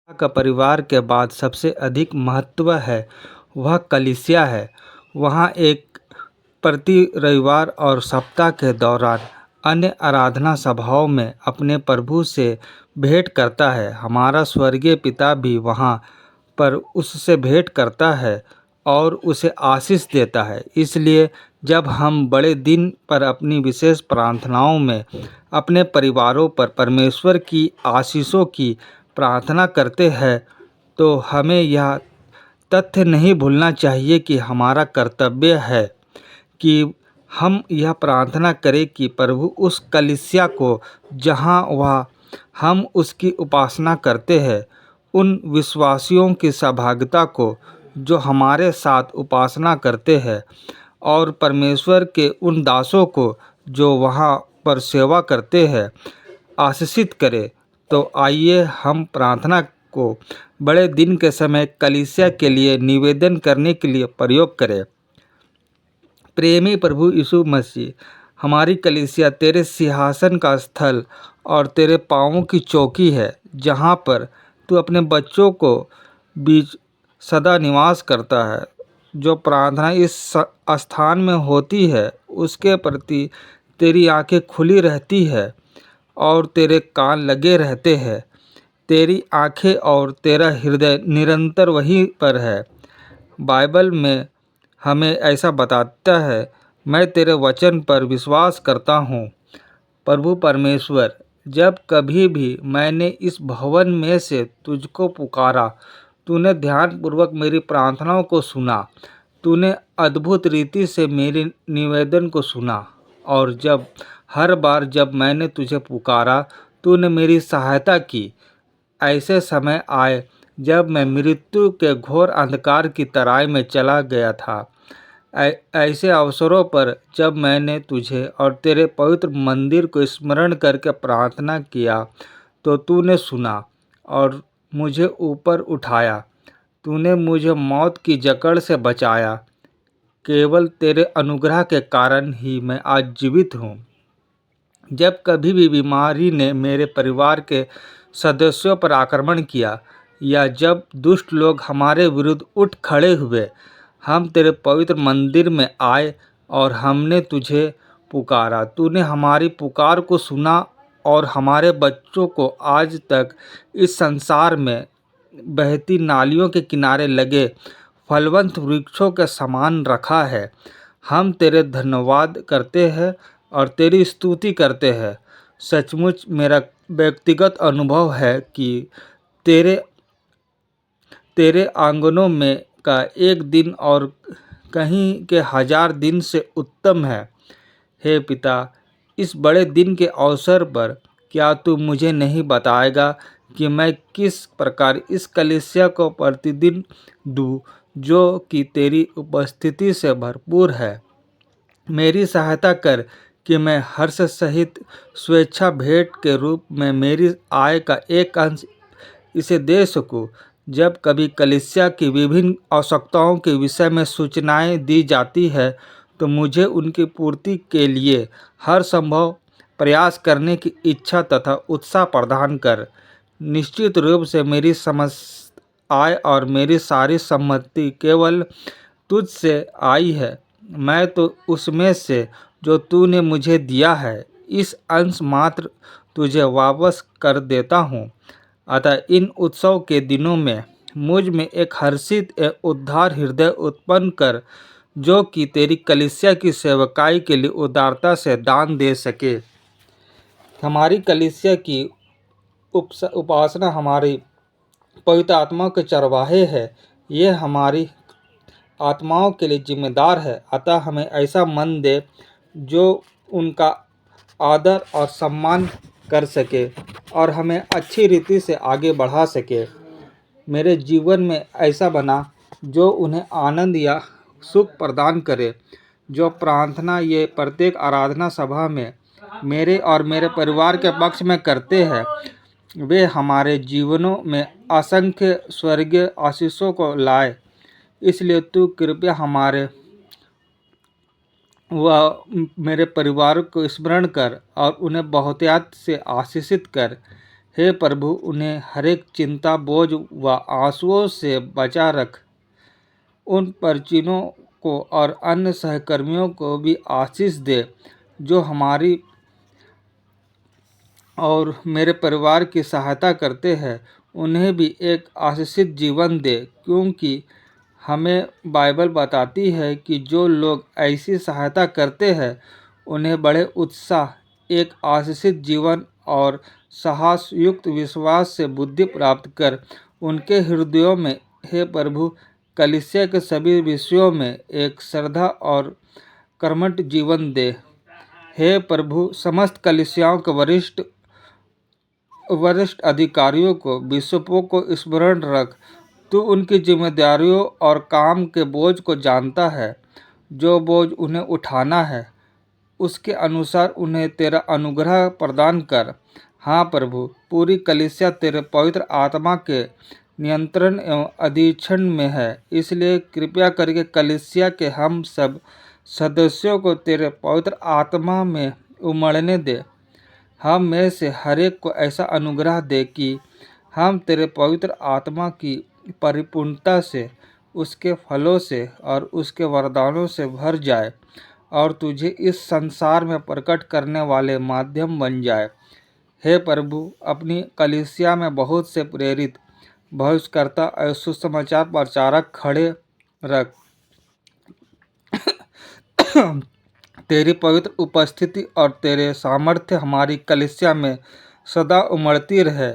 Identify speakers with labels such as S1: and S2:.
S1: का परिवार के बाद सबसे अधिक महत्व है वह कलीसिया है। वहाँ एक प्रति रविवार और सप्ताह के दौरान अन्य आराधना सभाओं में अपने प्रभु से भेंट करता है। हमारा स्वर्गीय पिता भी वहाँ पर उससे भेंट करता है और उसे आशीष देता है। इसलिए जब हम बड़े दिन पर अपनी विशेष प्रार्थनाओं में अपने परिवारों पर परमेश्वर की आशीषों की प्रार्थना करते हैं तो हमें यह तथ्य नहीं भूलना चाहिए कि हमारा कर्तव्य है कि हम यह प्रार्थना करें कि प्रभु उस कलीसिया को जहाँ वह हम उसकी उपासना करते हैं, उन विश्वासियों की सहभागिता को जो हमारे साथ उपासना करते हैं और परमेश्वर के उन दासों को जो वहाँ पर सेवा करते हैं आशीषित करे। तो आइए हम प्रार्थना को बड़े दिन के समय कलीसिया के लिए निवेदन करने के लिए प्रयोग करें। प्रेमी प्रभु यीशु मसीह, हमारी कलीसिया तेरे सिंहासन का स्थल और तेरे पाँवों की चौकी है, जहाँ पर तू अपने बच्चों को बीच सदा निवास करता है। जो प्रार्थना इस स्थान में होती है उसके प्रति तेरी आंखें खुली रहती है और तेरे कान लगे रहते हैं। तेरी आंखें और तेरा हृदय निरंतर वहीं पर है। बाइबल में हमें ऐसा बताता है, मैं तेरे वचन पर विश्वास करता हूँ। प्रभु परमेश्वर, जब कभी भी मैंने इस भवन में से तुझको पुकारा, तूने ध्यानपूर्वक मेरी प्रार्थनाओं को सुना। तूने अद्भुत रीति से मेरे निवेदन को सुना और हर बार जब मैंने तुझे पुकारा, तूने मेरी सहायता की। ऐसे समय आए जब मैं मृत्यु के घोर अंधकार की तराई में चला गया था। ऐसे अवसरों पर जब मैंने तुझे और तेरे पवित्र मंदिर को स्मरण करके प्रार्थना किया, तो तूने सुना और मुझे ऊपर उठाया। तूने मुझे मौत की जकड़ से बचाया। केवल तेरे अनुग्रह के कारण ही मैं आज जीवित हूँ। जब कभी भी बीमारी ने मेरे परिवार के सदस्यों पर आक्रमण किया या जब दुष्ट लोग हमारे विरुद्ध उठ खड़े हुए, हम तेरे पवित्र मंदिर में आए और हमने तुझे पुकारा। तूने हमारी पुकार को सुना और हमारे बच्चों को आज तक इस संसार में बहती नालियों के किनारे लगे फलवंत वृक्षों के समान रखा है। हम तेरे धन्यवाद करते हैं और तेरी स्तुति करते हैं। सचमुच मेरा व्यक्तिगत अनुभव है कि तेरे आंगनों में का एक दिन और कहीं के 1000 दिन से उत्तम है। हे पिता, इस बड़े दिन के अवसर पर क्या तू मुझे नहीं बताएगा कि मैं किस प्रकार इस कलीसिया को प्रतिदिन दूँ जो कि तेरी उपस्थिति से भरपूर है। मेरी सहायता कर कि मैं हर्ष सहित स्वेच्छा भेंट के रूप में मेरी आय का एक अंश इसे दे सकूं। जब कभी कलीसिया की विभिन्न आवश्यकताओं के विषय में सूचनाएं दी जाती है तो मुझे उनकी पूर्ति के लिए हर संभव प्रयास करने की इच्छा तथा उत्साह प्रदान कर। निश्चित रूप से मेरी समस्त आय और मेरी सारी सम्मति केवल तुझ से आई है। मैं तो उसमें से जो तूने मुझे दिया है इस अंश मात्र तुझे वापस कर देता हूँ। अतः इन उत्सव के दिनों में मुझ में एक हर्षित उद्धार हृदय उत्पन्न कर, जो कि तेरी कलीसिया की सेवकाई के लिए उदारता से दान दे सके। हमारी कलीसिया की उपासना हमारी पवित्र आत्मा के चरवाहे है। ये हमारी आत्माओं के लिए जिम्मेदार है। अतः हमें ऐसा मन दे जो उनका आदर और सम्मान कर सके और हमें अच्छी रीति से आगे बढ़ा सके। मेरे जीवन में ऐसा बना जो उन्हें आनंद या सुख प्रदान करे। जो प्रार्थना ये प्रत्येक आराधना सभा में मेरे और मेरे परिवार के पक्ष में करते हैं, वे हमारे जीवनों में असंख्य स्वर्गीय आशीषों को लाए। इसलिए तू कृपया हमारे मेरे परिवार को स्मरण कर और उन्हें बहुतायत से आशीषित कर। हे प्रभु, उन्हें हरेक चिंता, बोझ व आंसुओं से बचा रख। उन परिजनों को और अन्य सहकर्मियों को भी आशीष दे जो हमारी और मेरे परिवार की सहायता करते हैं। उन्हें भी एक आशीषित जीवन दे, क्योंकि हमें बाइबल बताती है कि जो लोग ऐसी सहायता करते हैं उन्हें बड़े उत्साह, एक आशीषित जीवन और साहस युक्त विश्वास से बुद्धि प्राप्त कर उनके हृदयों में, हे प्रभु, कलीसिया के सभी विषयों में एक श्रद्धा और कर्मठ जीवन दे। हे प्रभु, समस्त कलीसियाओं के वरिष्ठ अधिकारियों को, बिशपों को स्मरण रख। तू उनकी जिम्मेदारियों और काम के बोझ को जानता है। जो बोझ उन्हें उठाना है उसके अनुसार उन्हें तेरा अनुग्रह प्रदान कर। हाँ प्रभु, पूरी कलीसिया तेरे पवित्र आत्मा के नियंत्रण एवं अधीक्षण में है, इसलिए कृपया करके कलीसिया के हम सब सदस्यों को तेरे पवित्र आत्मा में उमड़ने दे। हम में से हरेक को ऐसा अनुग्रह दे कि हम तेरे पवित्र आत्मा की परिपूर्णता से, उसके फलों से और उसके वरदानों से भर जाए और तुझे इस संसार में प्रकट करने वाले माध्यम बन जाए। हे प्रभु, अपनी कलीसिया में बहुत से प्रेरित, भविष्यद्वक्ता और सुसमाचार प्रचारक खड़े रख। तेरी पवित्र उपस्थिति और तेरे सामर्थ्य हमारी कलीसिया में सदा उमड़ती रहे।